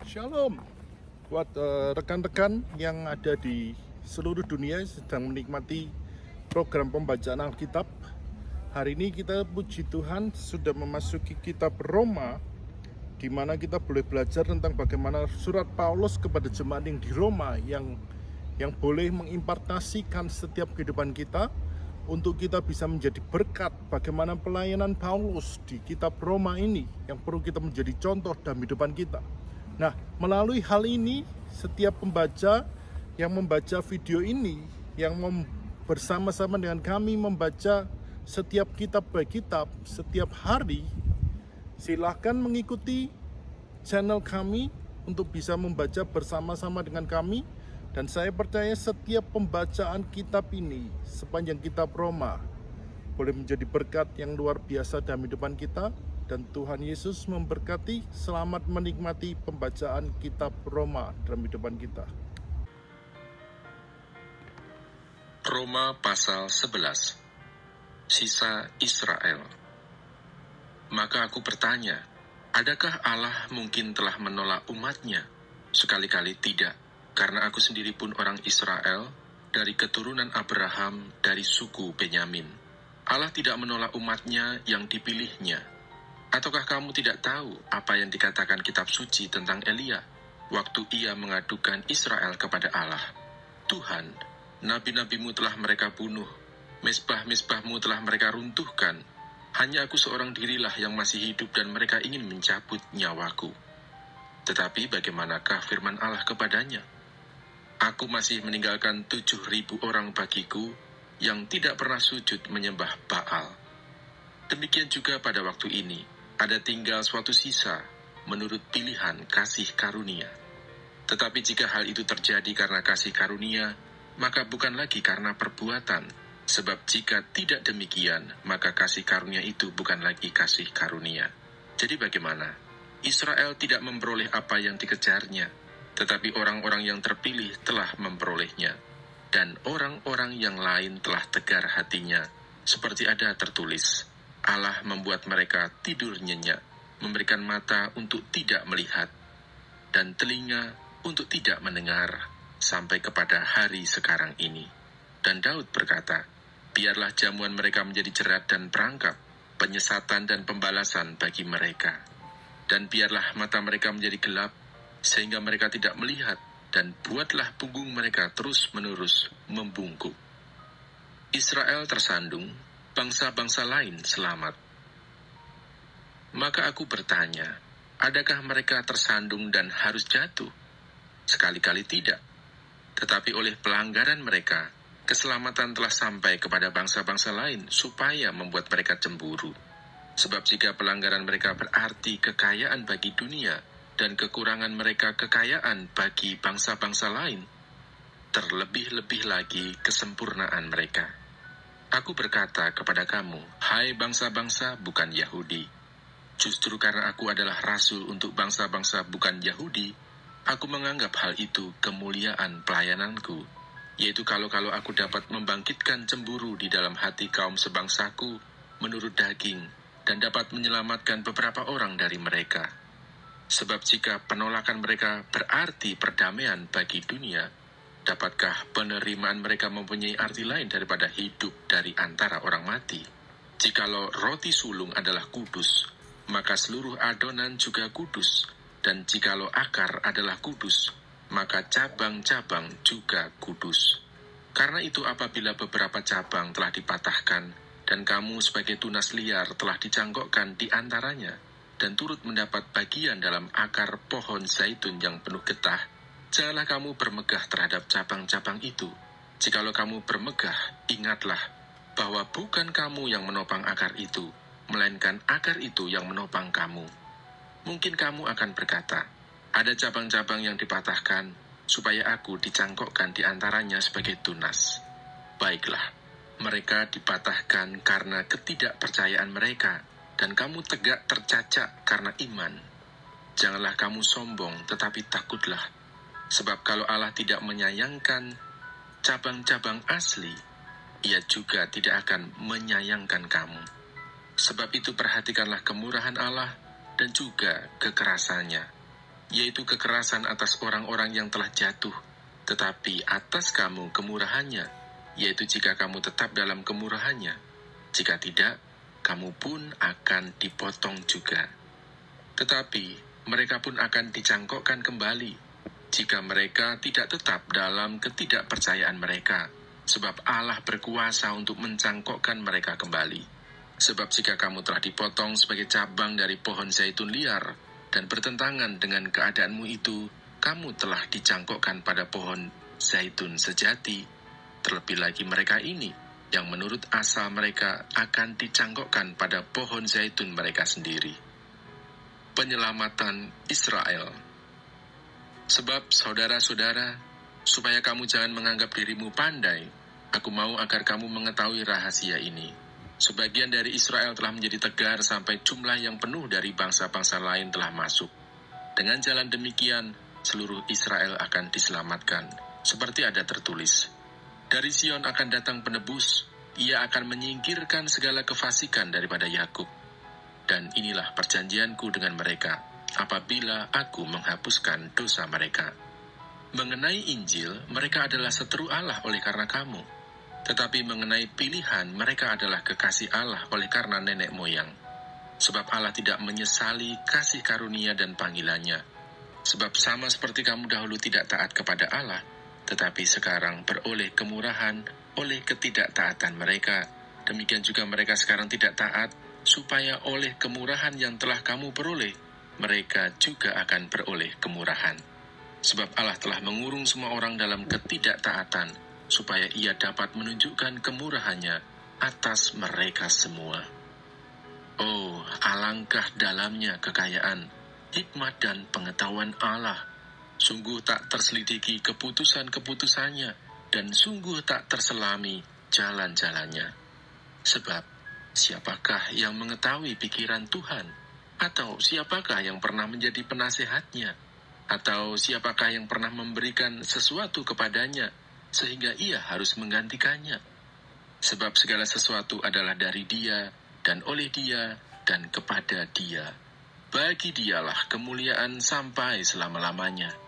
Shalom buat rekan-rekan yang ada di seluruh dunia sedang menikmati program pembacaan Alkitab. Hari ini kita puji Tuhan sudah memasuki kitab Roma, di mana kita boleh belajar tentang bagaimana surat Paulus kepada jemaat yang di Roma yang boleh mengimpartasikan setiap kehidupan kita untuk kita bisa menjadi berkat. Bagaimana pelayanan Paulus di kitab Roma ini yang perlu kita menjadi contoh dalam kehidupan kita. Nah, melalui hal ini, setiap pembaca yang membaca video ini, yang bersama-sama dengan kami membaca setiap kitab by kitab, setiap hari, silahkan mengikuti channel kami untuk bisa membaca bersama-sama dengan kami. Dan saya percaya setiap pembacaan kitab ini, sepanjang kitab Roma, boleh menjadi berkat yang luar biasa dalam kehidupan kita. Dan Tuhan Yesus memberkati. Selamat menikmati pembacaan kitab Roma dalam kehidupan kita. Roma pasal 11. Sisa Israel. Maka aku bertanya, adakah Allah mungkin telah menolak umatnya? Sekali-kali tidak, karena aku sendiri pun orang Israel, dari keturunan Abraham, dari suku Benyamin. Allah tidak menolak umatnya yang dipilihnya. Ataukah kamu tidak tahu apa yang dikatakan kitab suci tentang Elia, waktu ia mengadukan Israel kepada Allah? Tuhan, nabi-nabimu telah mereka bunuh, mezbah-mezbahmu telah mereka runtuhkan. Hanya aku seorang dirilah yang masih hidup dan mereka ingin mencabut nyawaku. Tetapi bagaimanakah firman Allah kepadanya? Aku masih meninggalkan 7.000 orang bagiku yang tidak pernah sujud menyembah Baal. Demikian juga pada waktu ini, ada tinggal suatu sisa menurut pilihan kasih karunia. Tetapi jika hal itu terjadi karena kasih karunia, maka bukan lagi karena perbuatan. Sebab jika tidak demikian, maka kasih karunia itu bukan lagi kasih karunia. Jadi bagaimana? Israel tidak memperoleh apa yang dikejarnya, tetapi orang-orang yang terpilih telah memperolehnya. Dan orang-orang yang lain telah tegar hatinya, seperti ada tertulis, Allah membuat mereka tidur nyenyak, memberikan mata untuk tidak melihat, dan telinga untuk tidak mendengar, sampai kepada hari sekarang ini. Dan Daud berkata, biarlah jamuan mereka menjadi jerat dan perangkap, penyesatan dan pembalasan bagi mereka. Dan biarlah mata mereka menjadi gelap, sehingga mereka tidak melihat, dan buatlah punggung mereka terus-menerus membungkuk. Israel tersandung, bangsa-bangsa lain selamat. Maka aku bertanya, adakah mereka tersandung dan harus jatuh? Sekali-kali tidak. Tetapi oleh pelanggaran mereka, keselamatan telah sampai kepada bangsa-bangsa lain supaya membuat mereka cemburu. Sebab jika pelanggaran mereka berarti kekayaan bagi dunia dan kekurangan mereka kekayaan bagi bangsa-bangsa lain, terlebih-lebih lagi kesempurnaan mereka. Aku berkata kepada kamu, hai bangsa-bangsa bukan Yahudi. Justru karena aku adalah rasul untuk bangsa-bangsa bukan Yahudi, aku menganggap hal itu kemuliaan pelayananku, yaitu kalau aku dapat membangkitkan cemburu di dalam hati kaum sebangsaku menurut daging, dan dapat menyelamatkan beberapa orang dari mereka. Sebab jika penolakan mereka berarti perdamaian bagi dunia, dapatkah penerimaan mereka mempunyai arti lain daripada hidup dari antara orang mati? Jikalau roti sulung adalah kudus, maka seluruh adonan juga kudus. Dan jikalau akar adalah kudus, maka cabang-cabang juga kudus. Karena itu apabila beberapa cabang telah dipatahkan, dan kamu sebagai tunas liar telah dicangkokkan di antaranya, dan turut mendapat bagian dalam akar pohon zaitun yang penuh getah, janganlah kamu bermegah terhadap cabang-cabang itu. Jikalau kamu bermegah, ingatlah bahwa bukan kamu yang menopang akar itu, melainkan akar itu yang menopang kamu. Mungkin kamu akan berkata, ada cabang-cabang yang dipatahkan, supaya aku dicangkokkan di antaranya sebagai tunas. Baiklah, mereka dipatahkan karena ketidakpercayaan mereka, dan kamu tegak tercacak karena iman. Janganlah kamu sombong, tetapi takutlah. Sebab kalau Allah tidak menyayangkan cabang-cabang asli, Ia juga tidak akan menyayangkan kamu. Sebab itu perhatikanlah kemurahan Allah dan juga kekerasannya. yaitu kekerasan atas orang-orang yang telah jatuh, tetapi atas kamu kemurahannya, yaitu jika kamu tetap dalam kemurahannya. Jika tidak, kamu pun akan dipotong juga. Tetapi mereka pun akan dicangkokkan kembali, jika mereka tidak tetap dalam ketidakpercayaan mereka, sebab Allah berkuasa untuk mencangkokkan mereka kembali. Sebab jika kamu telah dipotong sebagai cabang dari pohon zaitun liar, dan bertentangan dengan keadaanmu itu, kamu telah dicangkokkan pada pohon zaitun sejati. Terlebih lagi mereka ini, yang menurut asal mereka akan dicangkokkan pada pohon zaitun mereka sendiri. Penyelamatan Israel. Sebab saudara-saudara, supaya kamu jangan menganggap dirimu pandai, aku mau agar kamu mengetahui rahasia ini. Sebagian dari Israel telah menjadi tegar sampai jumlah yang penuh dari bangsa-bangsa lain telah masuk. Dengan jalan demikian, seluruh Israel akan diselamatkan, seperti ada tertulis. Dari Sion akan datang penebus, ia akan menyingkirkan segala kefasikan daripada Yakub. Dan inilah perjanjianku dengan mereka, apabila aku menghapuskan dosa mereka. Mengenai Injil, mereka adalah seteru Allah oleh karena kamu. Tetapi mengenai pilihan, mereka adalah kekasih Allah oleh karena nenek moyang. Sebab Allah tidak menyesali kasih karunia dan panggilannya. Sebab sama seperti kamu dahulu tidak taat kepada Allah, tetapi sekarang beroleh kemurahan oleh ketidaktaatan mereka. Demikian juga mereka sekarang tidak taat, supaya oleh kemurahan yang telah kamu peroleh, mereka juga akan beroleh kemurahan. Sebab Allah telah mengurung semua orang dalam ketidaktaatan, supaya ia dapat menunjukkan kemurahannya atas mereka semua. Oh, alangkah dalamnya kekayaan, hikmat dan pengetahuan Allah. Sungguh tak terselidiki keputusan-keputusannya, dan sungguh tak terselami jalan-jalannya. Sebab siapakah yang mengetahui pikiran Tuhan? Atau siapakah yang pernah menjadi penasehatnya? Atau siapakah yang pernah memberikan sesuatu kepadanya, sehingga ia harus menggantikannya? Sebab segala sesuatu adalah dari Dia, dan oleh Dia, dan kepada Dia. Bagi Dialah kemuliaan sampai selama-lamanya.